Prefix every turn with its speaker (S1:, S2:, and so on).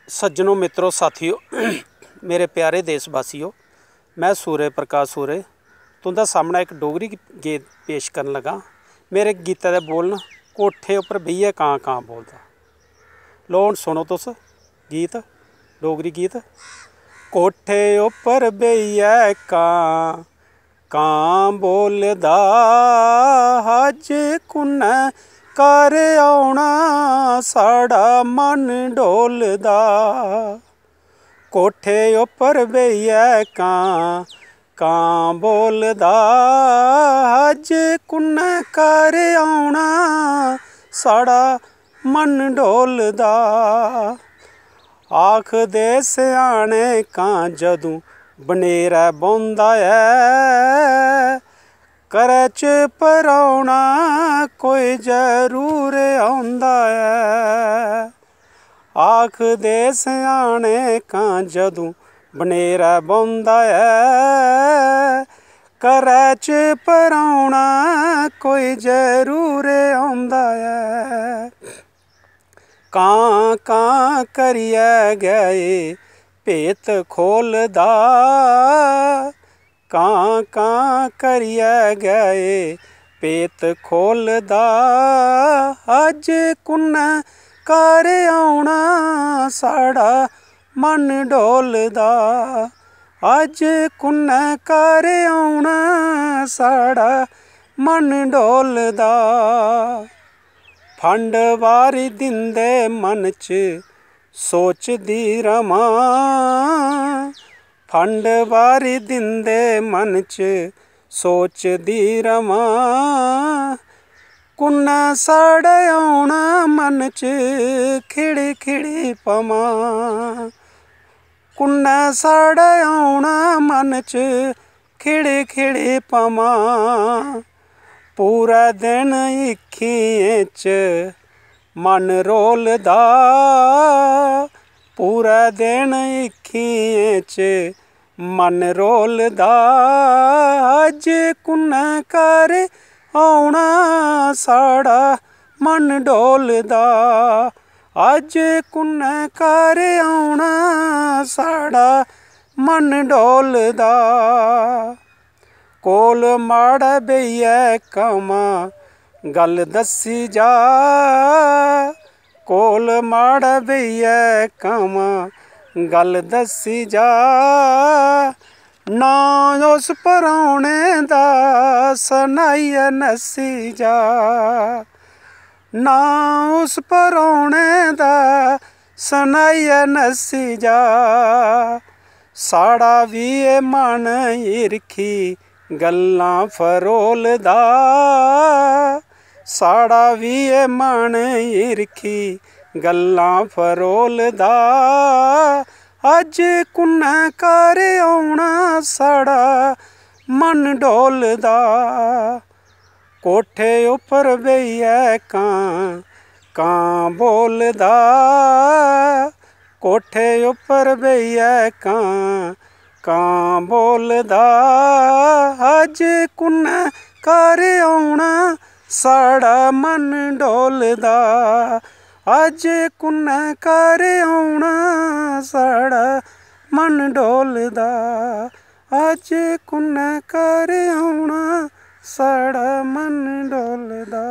S1: सज्जनों, मित्रों, साथियों, मेरे प्यारे देशवासियों, मैं सूर्य प्रकाश सूर्य तुंदा सामने एक डोगरी गीत पेश करन लगा। मेरे गीता दे बोलन कोठे उपर बेहियै कां कां बोलदा। लो हुण सुनो तुस गीत, डोगरी गीत। कोठे उपर बेहियै कां कां बोलदा, अज कुन्नै घर औना साड़ा मन डोलदा। कोठे उपर बेहियै कां कां बोलदा, अज कुन्नै घर औना साड़ा मन डोलदा। आखदे स्याने कां जदूं बनेरै बौंदा ऐ, घरै च परौना कोई जरूर औंदा ऐ। आखदे स्याने कां जदूं बनेरै बौंदा ऐ, घरै च परौना कोई जरूर औंदा ऐ। कां कां करियै गै भेत खोलदा, कां कां करियै गै भेत खोलदा। अज कुन्नै घर औना साड़ा मन डोलदा, अज कुन्नै घर औना साड़ा मन डोलदा। फंड वारी दिंदे मन च सोचदी रवां, फंड वारी दिंदे मन च सोचदी रवां। कुन्नै साड़े औना मन च खिड़ी खिड़ी पवां, कुन्नै साड़े औना मन च खिड़ी खिड़ी पवां। पूरा दिन इक्खियें च मन रोलदा, पूरा दिन इक्खियें च मन रोलदा। अज कुन्नै घर औना साड़ा मन डोलदा, अज कुन्नै घर औना साड़ा मन डोलदा। कोल माड़ै बेहियै कवां गल दस्सी जा, कोल माड़ै बेहियै कवां गल दस्सी जा। नां उस परौने दा सनाइयै नस्सी जा, नां उस परौने दा सनाइयै नस्सी जा। साड़ा बी मन हिरखी गल्लां फरोलदा, साड़ा बी मन हिरखी गल्लां फरोलदा। अज कुन्नै घर औना साड़ा मन डोलदा। कोठे उपर बेहियै कां कां बोलदा, कोठे उपर बेहियै कां कां बोलदा। अज कुन्नै घर औना साड़ा मन डोलदा, अज कुन्नै घर औना साड़ा मन डोलदा। अज कुन्नै घर औना साड़ा मन डोलदा।